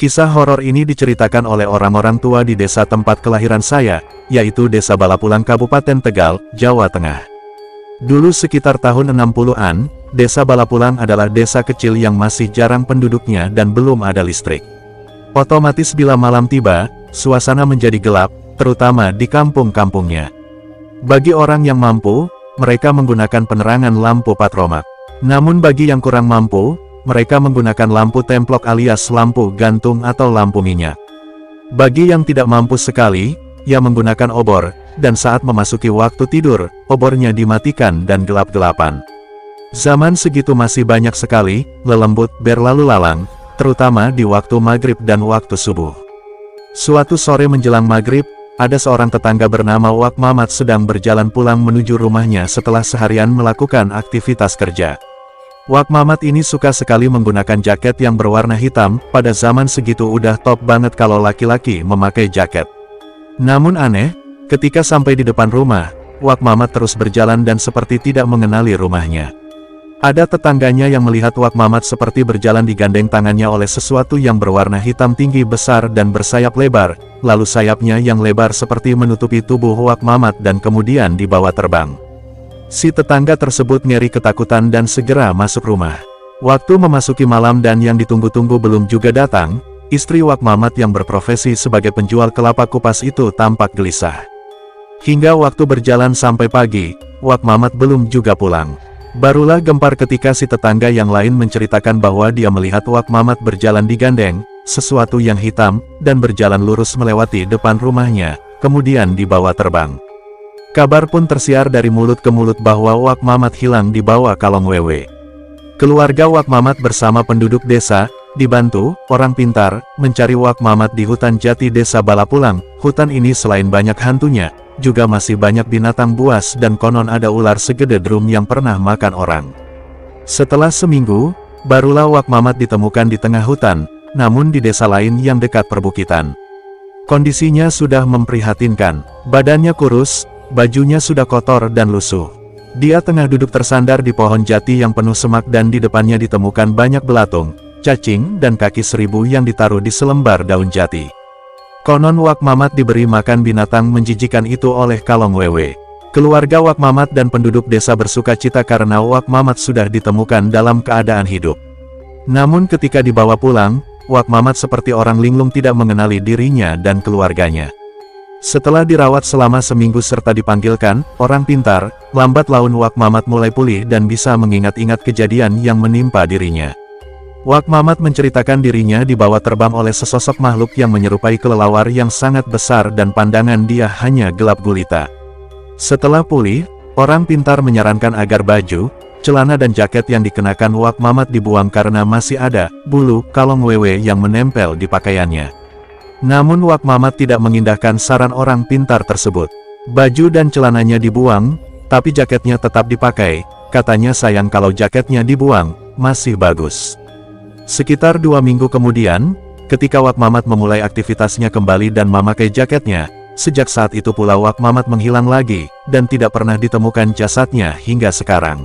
Kisah horor ini diceritakan oleh orang-orang tua di desa tempat kelahiran saya, yaitu Desa Balapulang Kabupaten Tegal, Jawa Tengah. Dulu sekitar tahun 60-an, Desa Balapulang adalah desa kecil yang masih jarang penduduknya dan belum ada listrik. Otomatis bila malam tiba, suasana menjadi gelap, terutama di kampung-kampungnya. Bagi orang yang mampu, mereka menggunakan penerangan lampu patromak. Namun bagi yang kurang mampu, mereka menggunakan lampu templok alias lampu gantung atau lampu minyak. Bagi yang tidak mampu sekali, ia menggunakan obor, dan saat memasuki waktu tidur, obornya dimatikan dan gelap-gelapan. Zaman segitu masih banyak sekali lelembut berlalu lalang, terutama di waktu maghrib dan waktu subuh. Suatu sore menjelang maghrib, ada seorang tetangga bernama Wak Mamat sedang berjalan pulang menuju rumahnya setelah seharian melakukan aktivitas kerja. Wak Mamat ini suka sekali menggunakan jaket yang berwarna hitam, pada zaman segitu udah top banget kalau laki-laki memakai jaket. Namun aneh, ketika sampai di depan rumah, Wak Mamat terus berjalan dan seperti tidak mengenali rumahnya. Ada tetangganya yang melihat Wak Mamat seperti berjalan digandeng tangannya oleh sesuatu yang berwarna hitam tinggi besar dan bersayap lebar, lalu sayapnya yang lebar seperti menutupi tubuh Wak Mamat dan kemudian dibawa terbang. Si tetangga tersebut ngeri ketakutan dan segera masuk rumah. Waktu memasuki malam dan yang ditunggu-tunggu belum juga datang, istri Wak Mamat yang berprofesi sebagai penjual kelapa kupas itu tampak gelisah. Hingga waktu berjalan sampai pagi, Wak Mamat belum juga pulang. Barulah gempar ketika si tetangga yang lain menceritakan bahwa dia melihat Wak Mamat berjalan digandeng sesuatu yang hitam, dan berjalan lurus melewati depan rumahnya, kemudian dibawa terbang. Kabar pun tersiar dari mulut ke mulut bahwa Wak Mamat hilang di bawah kalong wewe. Keluarga Wak Mamat bersama penduduk desa, dibantu orang pintar, mencari Wak Mamat di hutan jati desa Balapulang. Hutan ini selain banyak hantunya, juga masih banyak binatang buas dan konon ada ular segede drum yang pernah makan orang. Setelah seminggu, barulah Wak Mamat ditemukan di tengah hutan, namun di desa lain yang dekat perbukitan. Kondisinya sudah memprihatinkan, badannya kurus, bajunya sudah kotor dan lusuh. Dia tengah duduk tersandar di pohon jati yang penuh semak dan di depannya ditemukan banyak belatung, cacing dan kaki seribu yang ditaruh di selembar daun jati. Konon Wak Mamat diberi makan binatang menjijikan itu oleh kalong wewe. Keluarga Wak Mamat dan penduduk desa bersuka cita karena Wak Mamat sudah ditemukan dalam keadaan hidup. Namun ketika dibawa pulang, Wak Mamat seperti orang linglung tidak mengenali dirinya dan keluarganya. Setelah dirawat selama seminggu serta dipanggilkan orang pintar, lambat laun Wak Mamat mulai pulih dan bisa mengingat-ingat kejadian yang menimpa dirinya. Wak Mamat menceritakan dirinya dibawa terbang oleh sesosok makhluk yang menyerupai kelelawar yang sangat besar dan pandangan dia hanya gelap gulita. Setelah pulih, orang pintar menyarankan agar baju, celana dan jaket yang dikenakan Wak Mamat dibuang karena masih ada bulu kalong wewe yang menempel di pakaiannya. Namun Wak Mamat tidak mengindahkan saran orang pintar tersebut. Baju dan celananya dibuang, tapi jaketnya tetap dipakai. Katanya sayang kalau jaketnya dibuang, masih bagus. Sekitar 2 minggu kemudian, ketika Wak Mamat memulai aktivitasnya kembali dan memakai jaketnya, sejak saat itu pula Wak Mamat menghilang lagi, dan tidak pernah ditemukan jasadnya hingga sekarang.